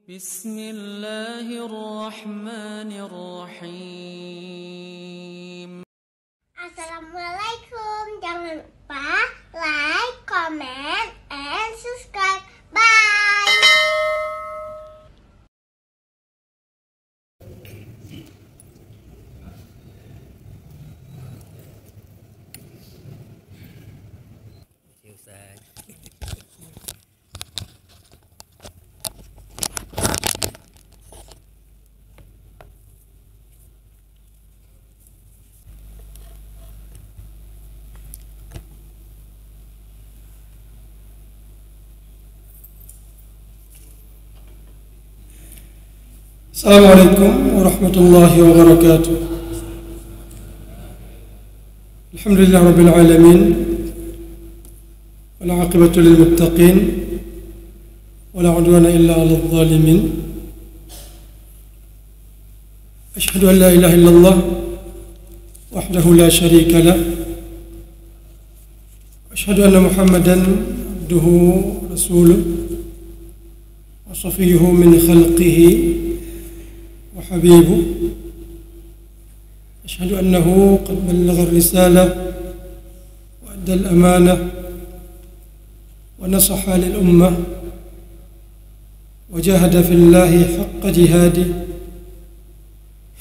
Bismillahirrahmanirrahim. Assalamualaikum. Jangan lupa like, comment, and subscribe. Bye. Assalamualaikum warahmatullahi wabarakatuh. Alhamdulillah rabbil alamin. Wal 'aqibatu lil muttaqin. Wala 'udwana illa 'alal zalimin. Asyhadu an la ilaha illallah wahdahu la syarika lah. Asyhadu anna Muhammadan abduhu rasuluh wa safiyyuhu min khalqihi وحبيبه أشهد أنه قد بلغ الرسالة وأدى الأمانة ونصح للأمة وجاهد في الله حق جهاده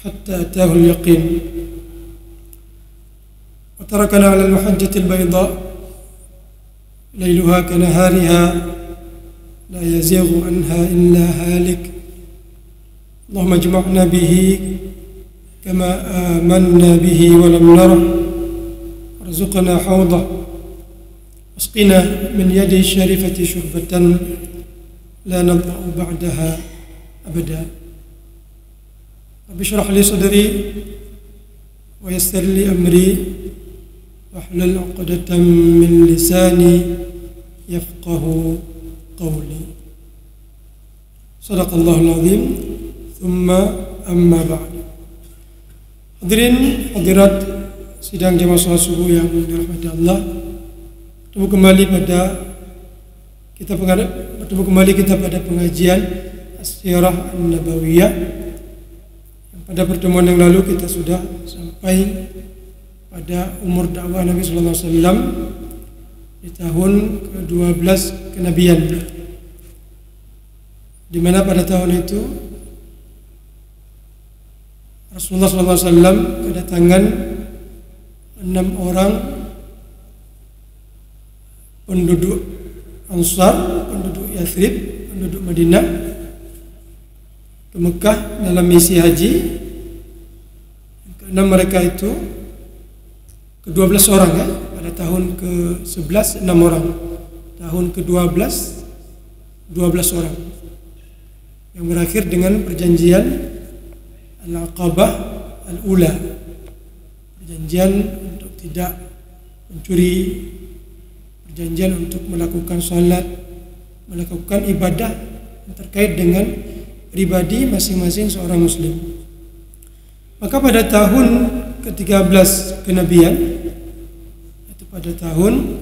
حتى أتاه اليقين وتركنا على المحجة البيضاء ليلها كنهارها لا يزيغ عنها إلا هالك اللهم اجمعنا به كما آمنا به ولم نره وارزقنا حوضه واسقنا من يده الشريفة شربة لا نضع بعدها أبدا رب اشرح لي صدري ويسر لي أمري واحلل عقدة من لساني يفقه قولي صدق الله العظيم. Thumma amma ba'du. Hadirin hadirat sidang jamaah salat subuh yang dirahmati Allah. Bertemu kembali kita pada pengajian As-Sirah An-Nabawiyah. Pada pertemuan yang lalu kita sudah sampai pada umur dakwah Nabi sallallahu alaihi wasallam di tahun ke-12 kenabian. Di mana pada tahun itu Rasulullah SAW kedatangan 6 orang penduduk Ansar, penduduk Yathrib, penduduk Madinah ke Mekah dalam misi haji. Ke-6 mereka itu ke-12 orang ya, pada tahun ke-11 6 orang, tahun ke-12 12 orang, yang berakhir dengan perjanjian Al-Aqabah Al-Ula, perjanjian untuk tidak mencuri, perjanjian untuk melakukan salat, melakukan ibadah yang terkait dengan pribadi masing-masing seorang muslim. Maka pada tahun ke-13 kenabian, itu pada tahun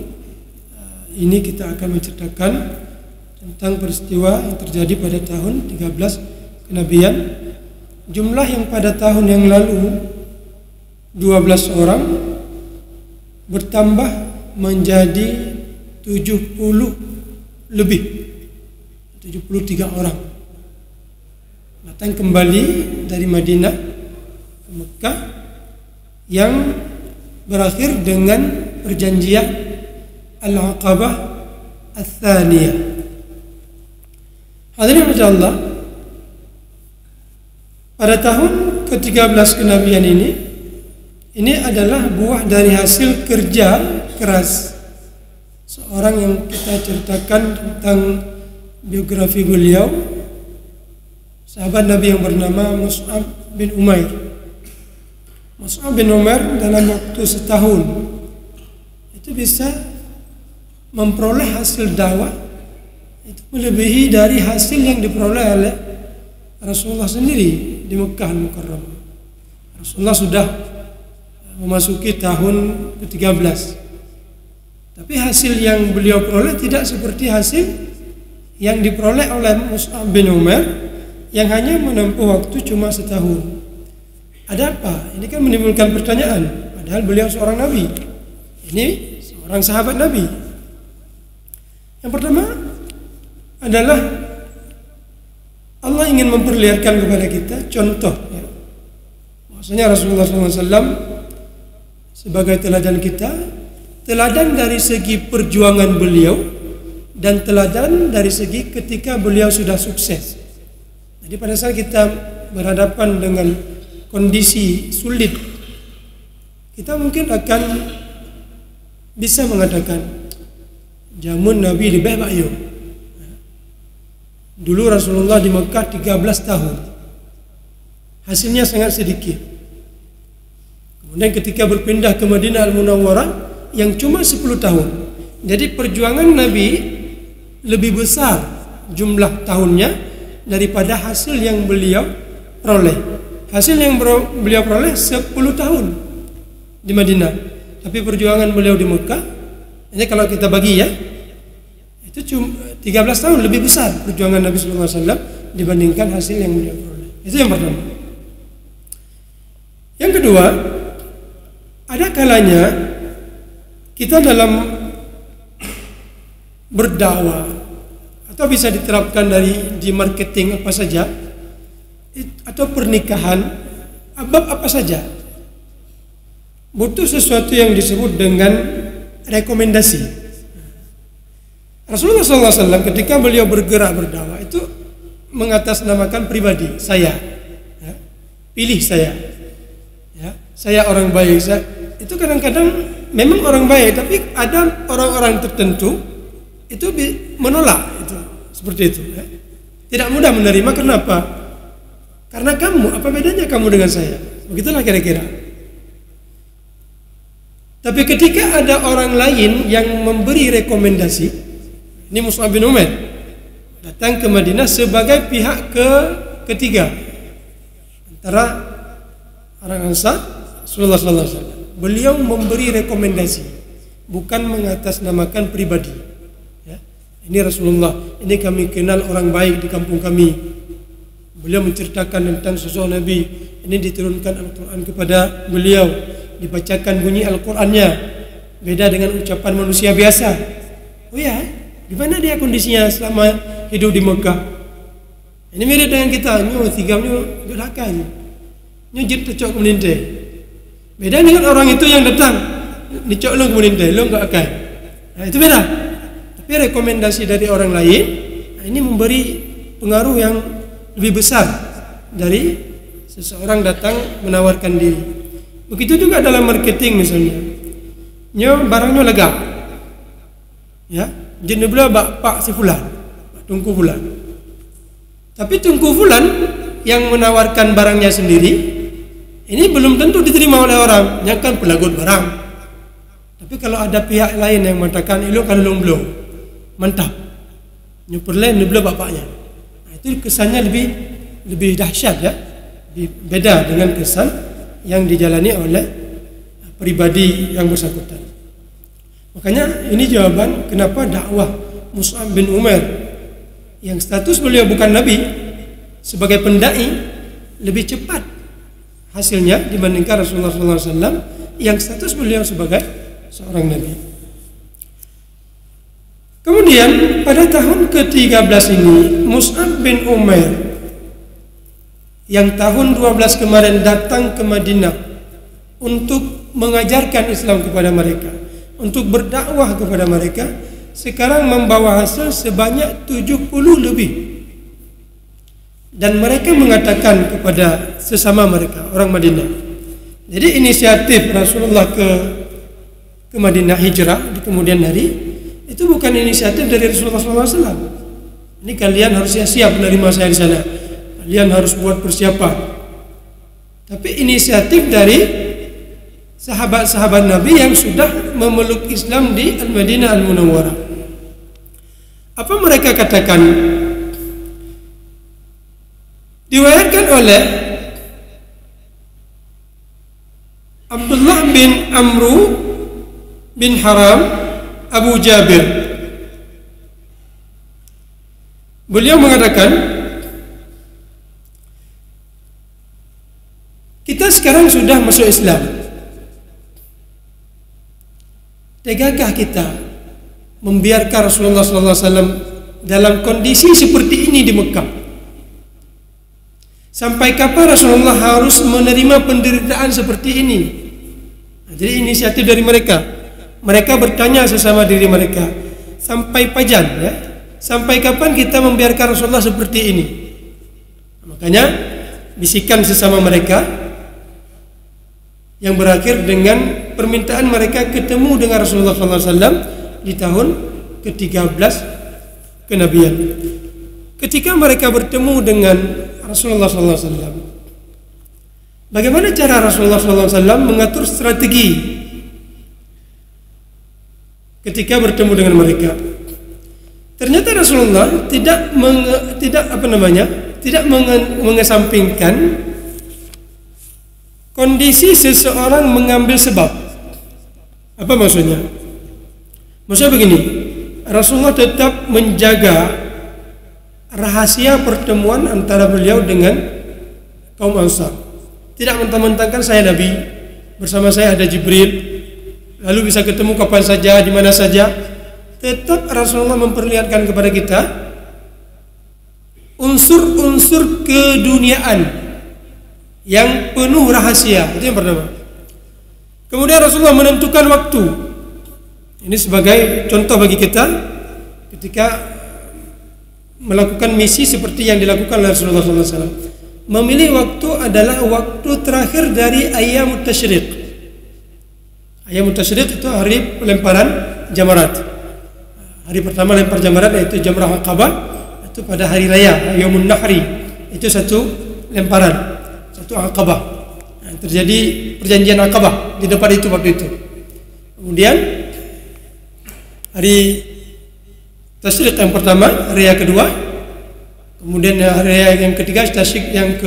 ini kita akan menceritakan tentang peristiwa yang terjadi pada tahun 13 kenabian. Jumlah yang pada tahun yang lalu 12 orang bertambah menjadi 70 lebih, 73 orang datang kembali dari Madinah ke Mekah, yang berakhir dengan perjanjian Al-Aqabah Ats-Tsaniyah. Hadirin Allah, pada tahun ke-13 kenabian ini adalah buah dari hasil kerja keras seorang yang kita ceritakan tentang biografi beliau, sahabat Nabi yang bernama Mus'ab bin Umair. Mus'ab bin Umair dalam waktu setahun itu bisa memperoleh hasil dakwah itu melebihi dari hasil yang diperoleh oleh Rasulullah sendiri di Mekah Al-Mukarramah. Rasulullah sudah memasuki tahun ke-13. Tapi hasil yang beliau peroleh tidak seperti hasil yang diperoleh oleh Mus'ab bin Umair yang hanya menempuh waktu cuma setahun. Ada apa? Ini kan menimbulkan pertanyaan. Padahal beliau seorang nabi. Ini seorang sahabat nabi. Yang pertama adalah Allah ingin memperlihatkan kepada kita contoh, ya. Maksudnya Rasulullah SAW sebagai teladan kita, teladan dari segi perjuangan beliau dan teladan dari segi ketika beliau sudah sukses. Jadi pada saat kita berhadapan dengan kondisi sulit, kita mungkin akan bisa mengatakan jamun Nabi lebih baik. Dulu Rasulullah di Mekah 13 tahun, hasilnya sangat sedikit. Kemudian ketika berpindah ke Madinah Al-Munawwarah yang cuma 10 tahun. Jadi perjuangan Nabi lebih besar jumlah tahunnya daripada hasil yang beliau peroleh. Hasil yang beliau peroleh 10 tahun di Madinah. Tapi perjuangan beliau di Mekah, ini kalau kita bagi ya, itu cuma 13 tahun lebih besar perjuangan Nabi SAW dibandingkan hasil yang beliau peroleh. Itu yang pertama. Yang kedua, ada kalanya kita dalam berdakwah atau bisa diterapkan di marketing apa saja atau pernikahan, bab apa saja, butuh sesuatu yang disebut dengan rekomendasi. Rasulullah SAW ketika beliau bergerak berdakwah itu mengatasnamakan pribadi saya, ya, pilih saya, ya, saya orang baik. Itu kadang-kadang memang orang baik, tapi ada orang-orang tertentu itu menolak itu seperti itu. Ya. Tidak mudah menerima. Kenapa? Karena kamu, apa bedanya kamu dengan saya? Begitulah kira-kira. Tapi ketika ada orang lain yang memberi rekomendasi, ini Mus'ab bin Umair datang ke Madinah sebagai pihak ketiga antara orang Ansar Rasulullah SAW. Beliau memberi rekomendasi, bukan mengatasnamakan pribadi. Ya. Ini Rasulullah, ini kami kenal orang baik di kampung kami. Beliau menceritakan tentang sosok Nabi. Ini diturunkan Al-Quran kepada beliau, dibacakan bunyi Al-Qurannya, beda dengan ucapan manusia biasa. Oh ya, gimana dia kondisinya selama hidup di Mekah? Ini mirip dengan kita, nyu tigamnya belakang, nyu jit cocok kemeninte. Beda dengan orang itu yang datang, dicok lo kemeninte, lo enggak akan. Nah, itu beda. Tapi rekomendasi dari orang lain, ini memberi pengaruh yang lebih besar dari seseorang datang menawarkan diri. Begitu juga dalam marketing misalnya, nyu barangnya lega, ya. Jenis belah pak si fulan, Tungku fulan. Tapi Tungku fulan yang menawarkan barangnya sendiri, ini belum tentu diterima oleh orang. Yang kan pelagut barang. Tapi kalau ada pihak lain yang mengatakan ilo kan belum mantap, nyuperlen belah bapaknya. Nah, itu kesannya lebih dahsyat ya, beda dengan kesan yang dijalani oleh pribadi yang bersangkutan. Makanya ini jawaban kenapa dakwah Mus'ab bin Umair yang status beliau bukan nabi sebagai pendai lebih cepat hasilnya dibandingkan Rasulullah SAW yang status beliau sebagai seorang nabi. Kemudian pada tahun ke-13 ini Mus'ab bin Umair yang tahun 12 kemarin datang ke Madinah untuk mengajarkan Islam kepada mereka, untuk berdakwah kepada mereka, sekarang membawa hasil sebanyak 70 lebih. Dan mereka mengatakan kepada sesama mereka orang Madinah. Jadi inisiatif Rasulullah ke Madinah hijrah di kemudian hari itu bukan inisiatif dari Rasulullah SAW. Ini kalian harus siap menerima saya di sana. Kalian harus buat persiapan. Tapi inisiatif dari sahabat-sahabat Nabi yang sudah memeluk Islam di Al-Madinah Al-Munawwarah. Apa mereka katakan? Diriwayatkan oleh Abdullah bin Amru bin Haram Abu Jabir. Beliau mengatakan, Kita sekarang sudah masuk Islam. Tegakah kita membiarkan Rasulullah SAW dalam kondisi seperti ini di Mekah? Sampai kapan Rasulullah harus menerima penderitaan seperti ini? Jadi inisiatif dari mereka. Mereka bertanya sesama diri mereka, sampai pajan ya? Sampai kapan kita membiarkan Rasulullah seperti ini? Makanya bisikan sesama mereka yang berakhir dengan permintaan mereka ketemu dengan Rasulullah SAW di tahun ke-13 kenabian. Ketika mereka bertemu dengan Rasulullah SAW, bagaimana cara Rasulullah SAW mengatur strategi ketika bertemu dengan mereka? Ternyata Rasulullah tidak mengesampingkan kondisi seseorang mengambil sebab. Apa maksudnya? Maksudnya begini, Rasulullah tetap menjaga rahasia pertemuan antara beliau dengan kaum Ansar. Tidak mentang-mentangkan saya Nabi, bersama saya ada Jibril, lalu bisa ketemu kapan saja, di mana saja. Tetap Rasulullah memperlihatkan kepada kita unsur-unsur keduniaan yang penuh rahasia. Itu yang pertama. Kemudian Rasulullah menentukan waktu. Ini sebagai contoh bagi kita ketika melakukan misi seperti yang dilakukan oleh Rasulullah SAW. Memilih waktu adalah waktu terakhir dari Ayyamut Tasyriq. Ayyamut Tasyriq itu hari pelemparan jamarat. Hari pertama lempar jamarat yaitu Jamrah Aqabah, itu pada hari raya Yaumun Nahri. Itu satu lemparan, satu Aqabah. Terjadi perjanjian Aqabah di depan itu waktu itu. Kemudian hari Tasyriq yang pertama, hari raya kedua. Kemudian hari raya yang ketiga, Tasyriq yang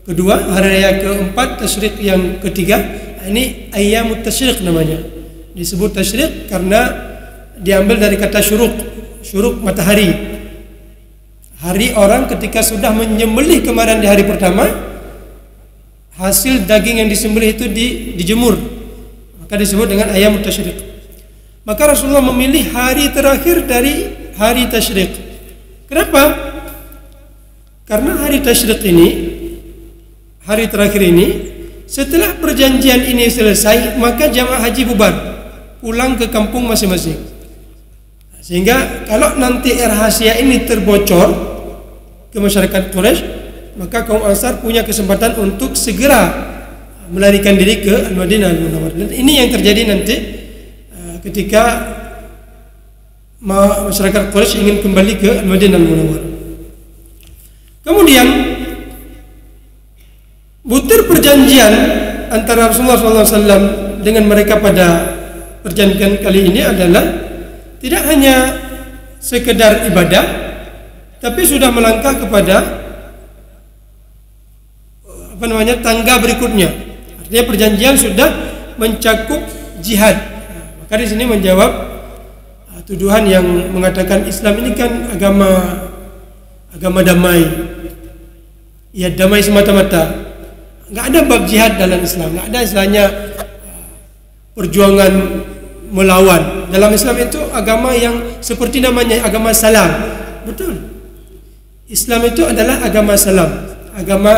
kedua, hari raya keempat, Tasyriq yang ketiga. Ini Ayyamut Tasyriq namanya. Disebut Tasyriq karena diambil dari kata syuruk matahari. Hari orang ketika sudah menyembelih kemarin di hari pertama, hasil daging yang disembelih itu dijemur, maka disebut dengan Ayyamut Tasyriq. Maka Rasulullah memilih hari terakhir dari hari Tasyriq. Kenapa? Karena hari Tasyriq ini, hari terakhir ini, setelah perjanjian ini selesai, maka jamaah haji bubar, pulang ke kampung masing-masing. Sehingga kalau nanti rahasia ini terbocor ke masyarakat Quraisy, maka kaum Ansar punya kesempatan untuk segera melarikan diri ke Al-Madinah Al-Munawwarah. Dan ini yang terjadi nanti ketika masyarakat Quraisy ingin kembali ke Al-Madinah Al-Munawwarah. Kemudian butir perjanjian antara Rasulullah SAW dengan mereka pada perjanjian kali ini adalah tidak hanya sekedar ibadah, tapi sudah melangkah kepada tangga berikutnya. Artinya perjanjian sudah mencakup jihad. Maka di sini menjawab tuduhan yang mengatakan Islam ini kan agama damai. Ya, damai semata-mata. Enggak ada bab jihad dalam Islam. Enggak ada istilahnya perjuangan melawan. Dalam Islam itu agama yang seperti namanya agama salam. Betul. Islam itu adalah agama salam, agama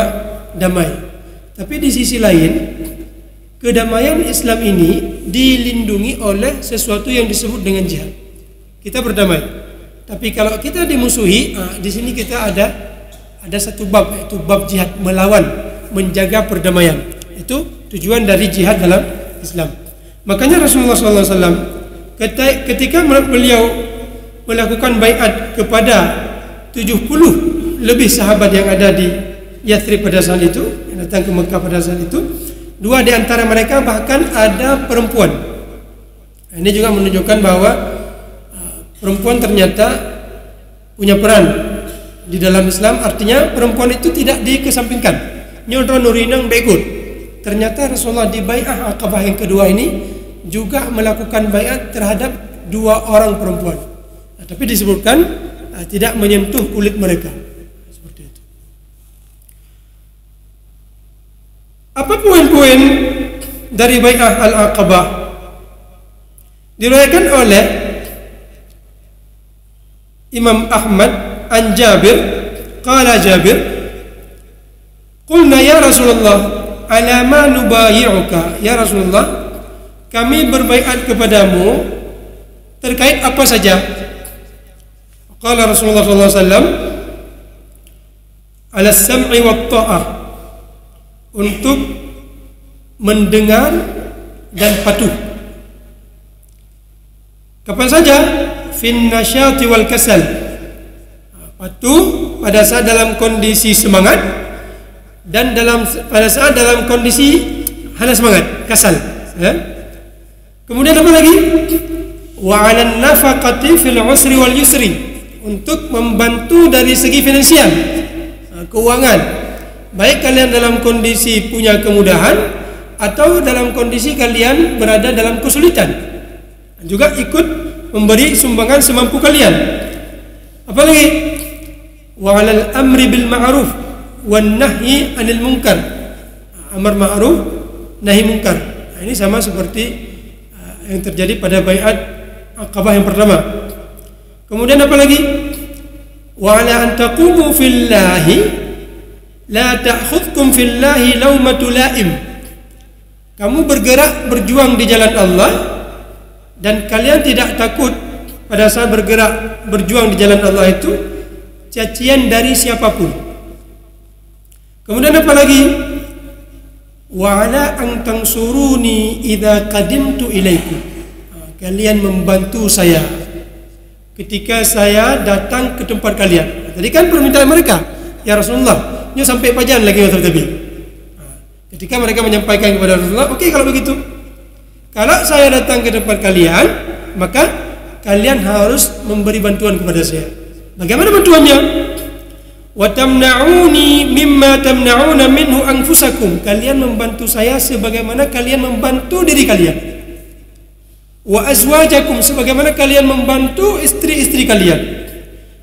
damai. Tapi di sisi lain, kedamaian Islam ini dilindungi oleh sesuatu yang disebut dengan jihad. Kita berdamai. Tapi kalau kita dimusuhi, di sini kita ada satu bab, yaitu bab jihad, melawan, menjaga perdamaian. Itu tujuan dari jihad dalam Islam. Makanya Rasulullah SAW ketika beliau melakukan baiat kepada 70 lebih sahabat yang ada di Yathrib pada saat itu, yang datang ke Mekah pada saat itu, 2 di antara mereka bahkan ada perempuan. Ini juga menunjukkan bahwa perempuan ternyata punya peran di dalam Islam. Artinya perempuan itu tidak dikesampingkan. Nyodro nurinang begut. Ternyata Rasulullah di bai'ah Aqabah yang kedua ini juga melakukan bai'at terhadap 2 orang perempuan. Tapi disebutkan tidak menyentuh kulit mereka. Seperti itu. Apa poin-poin dari Bai'ah Al-Aqabah? Diriwayatkan oleh Imam Ahmad an Jabir, qala Jabir, qulna ya Rasulullah, ala ma nubayi'uka? Ya Rasulullah, kami berbaiat kepadamu terkait apa saja? Qala Rasulullah sallallahu alaihi wasallam, ala sam'i wa ta'ah, untuk mendengar dan patuh. Kapan saja? Fin nasyati wal kasal, patuh pada saat dalam kondisi semangat dan pada saat dalam kondisi hana semangat, kasal, ya. Kemudian apa lagi? Wa 'alan nafaqati fil usri wal yusri, untuk membantu dari segi finansial, keuangan, baik kalian dalam kondisi punya kemudahan atau dalam kondisi kalian berada dalam kesulitan, juga ikut memberi sumbangan semampu kalian. Apalagi wa 'alal amri bil ma'ruf wan nahyi 'anil munkar, amar ma'ruf nahi munkar. Nah, ini sama seperti yang terjadi pada baiat Aqabah yang pertama. Kemudian apa lagi? Wa 'ala an taqumu fillahi la ta'khudhukum fillahi laumatu la'im, kamu bergerak berjuang di jalan Allah dan kalian tidak takut pada saat bergerak berjuang di jalan Allah itu cacian dari siapapun. Kemudian apa lagi? Wa 'ala an tansuruni idza qadimtu ilaikum, kalian membantu saya ketika saya datang ke tempat kalian. Tadi kan permintaan mereka, ya Rasulullah, ini sampai pajan lagi tetapi ketika mereka menyampaikan kepada Rasulullah, oke, kalau begitu, kalau saya datang ke tempat kalian, maka kalian harus memberi bantuan kepada saya. Bagaimana bantuannya? Wa tamna'uni mimma tamna'una minhu anfusakum, kalian membantu saya sebagaimana kalian membantu diri kalian. Wa azwajakum, sebagaimana kalian membantu istri-istri kalian.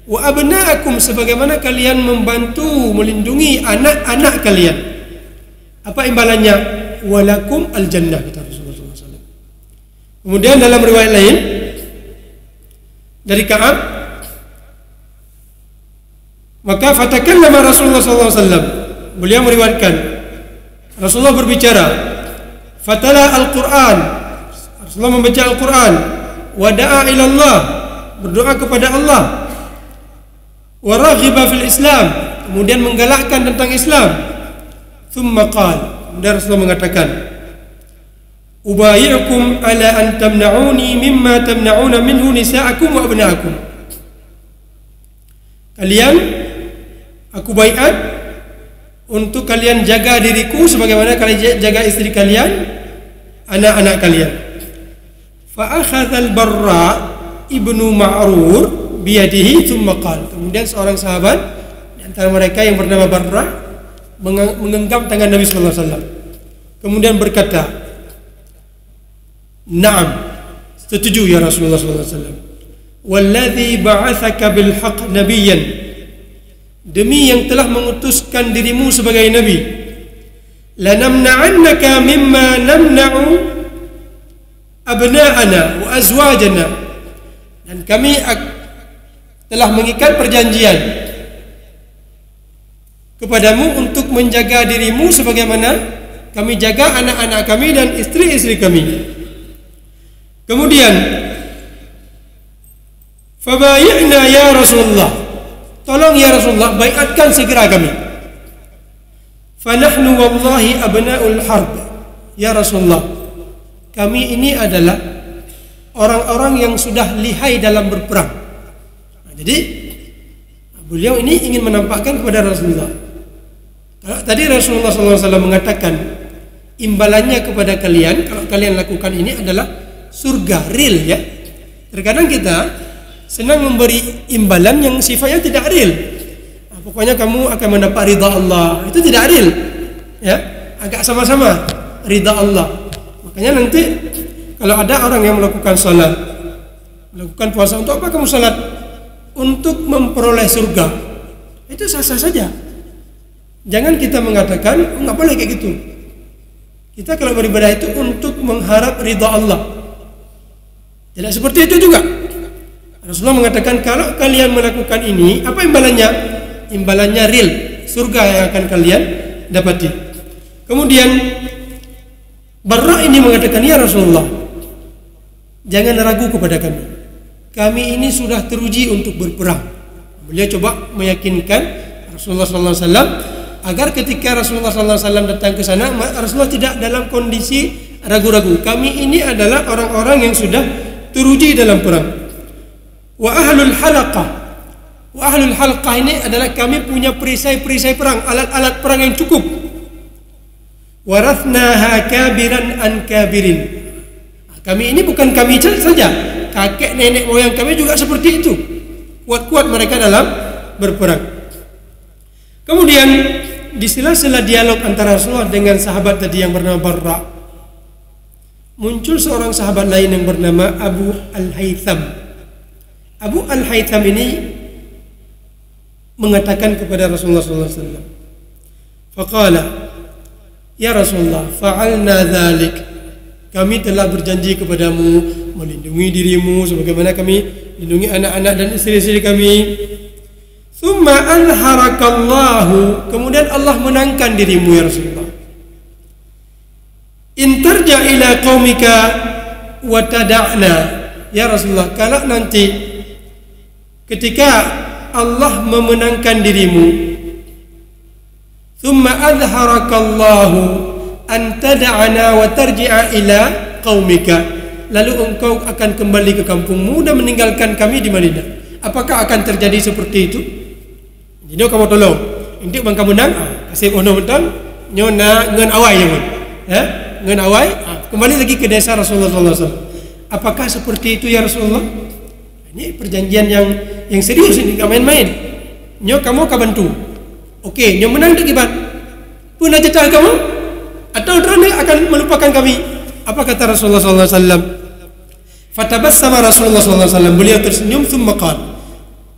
Wa abna'akum, sebagaimana kalian membantu melindungi anak-anak kalian. Apa imbalannya? Walakum al-jannah, kata Rasulullah SAW. Kemudian dalam riwayat lain dari Ka'ab, maka fatakallama Rasulullah SAW, beliau meriwayatkan Rasulullah berbicara, fatala al-Quran, Rasulullah membaca Al-Quran, wa da'a ilallah, berdoa kepada Allah, wa raghiba fil Islam, kemudian menggalakkan tentang Islam. Thumma qala, kemudian Rasulullah mengatakan, ubayi'ukum ala an tamna'uni mimma tamna'una minhu nisa'akum wa abna'akum, kalian, aku baiat untuk kalian jaga diriku sebagaimana kalian jaga istri kalian, anak-anak kalian. Fa akhadha al-Barra ibnu Ma'rur biyadihi thumma qala, kemudian seorang sahabat di antara mereka yang bernama Barra menggenggam tangan Nabi sallallahu alaihi wasallam, kemudian berkata, "Na'am, setuju ya Rasulullah sallallahu alaihi wasallam. Walladzi ba'atsaka bil haqq nabiyyan, demi yang telah mengutuskan dirimu sebagai nabi, lanamna'annaka mimma namna'u abna'ana wa azwajana, dan kami telah mengikat perjanjian kepadamu untuk menjaga dirimu sebagaimana kami jaga anak-anak kami dan istri-istri kami. Kemudian fabayi'na ya Rasulullah, tolong ya Rasulullah, baiatkan segera kami. Fanahnu wallahi abna'ul harb, ya Rasulullah, kami ini adalah orang-orang yang sudah lihai dalam berperang. Nah, jadi beliau ini ingin menampakkan kepada Rasulullah, kalau tadi Rasulullah SAW mengatakan imbalannya kepada kalian kalau kalian lakukan ini adalah surga real, ya. Terkadang kita senang memberi imbalan yang sifatnya tidak real. Nah, pokoknya kamu akan mendapat ridha Allah, itu tidak real, ya. Agak sama-sama ridha Allah. Makanya nanti kalau ada orang yang melakukan salat, melakukan puasa, untuk apa kamu salat? Untuk memperoleh surga. Itu sah-sah saja. Jangan kita mengatakan, enggak boleh kayak gitu. Kita kalau beribadah itu untuk mengharap ridha Allah. Tidak seperti itu juga. Rasulullah mengatakan kalau kalian melakukan ini, apa imbalannya? Imbalannya real, surga yang akan kalian dapati. Kemudian Barra ini mengatakan, ya Rasulullah, jangan ragu kepada kami. Kami ini sudah teruji untuk berperang. Beliau coba meyakinkan Rasulullah SAW agar ketika Rasulullah SAW datang ke sana, Rasulullah tidak dalam kondisi ragu-ragu. Kami ini adalah orang-orang yang sudah teruji dalam perang. Wa ahlul halaqah ini adalah kami punya perisai-perisai perang, alat-alat perang yang cukup. Warathnaha kabiran an kabirin. Kami ini bukan kami saja, kakek nenek moyang kami juga seperti itu. Kuat-kuat mereka dalam berperang. Kemudian di sela-sela dialog antara Rasulullah dengan sahabat tadi yang bernama Barra, muncul seorang sahabat lain yang bernama Abu Al-Haytham. Abu Al-Haytham ini mengatakan kepada Rasulullah SAW, faqala, ya Rasulullah, fa'alna dhalik. Kami telah berjanji kepadamu melindungi dirimu sebagaimana kami lindungi anak-anak dan istri-istri kami. Thumma anharakallahu, kemudian Allah menangkan dirimu ya Rasulullah. In tarja ila qaumika wa tada'na, ya Rasulullah, kalau nanti ketika Allah memenangkan dirimu, thumma adharakallahu an tada'na wa tarji'a ila qaumika, lalu engkau akan kembali ke kampungmu dan meninggalkan kami di Madinah. Apakah akan terjadi seperti itu? Jadi kamu tolong, inti bang kamu nang kasih ono betul, nyona ngen awai jangan, ya ngen awai. Kembali lagi ke desa Rasulullah SAW. Apakah seperti itu ya Rasulullah? Ini perjanjian yang serius ini, nggak main-main. Nyo kamu kabantu, oke, nyo menang di kibat, pun aja cah kamu, atau drone akan melupakan kami. Apa kata Rasulullah SAW? Fatabassama Rasulullah SAW, beliau tersenyum, thumma qala,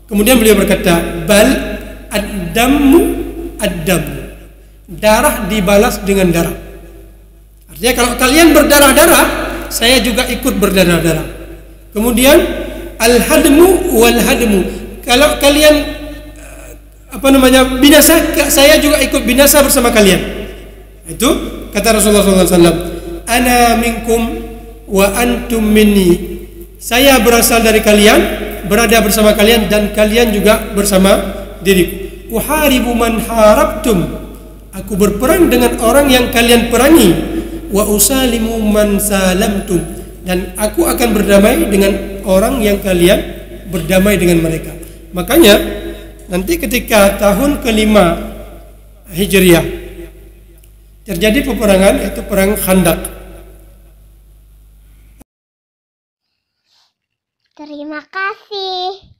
kemudian beliau berkata, bal ad-dammu ad-dammu, darah dibalas dengan darah. Artinya kalau kalian berdarah-darah, saya juga ikut berdarah-darah. Kemudian al-hadmu wal-hadmu, kalau kalian binasa, saya juga ikut binasa bersama kalian. Itu kata Rasulullah SAW, ana minkum wa antum minni, saya berasal dari kalian, berada bersama kalian, dan kalian juga bersama diriku. Uharibu man harabtum, aku berperang dengan orang yang kalian perangi. Wa usalimu man salamtum, dan aku akan berdamai dengan orang yang kalian berdamai dengan mereka. Makanya nanti ketika tahun ke-5 Hijriah terjadi peperangan, yaitu perang Khandaq. Terima kasih.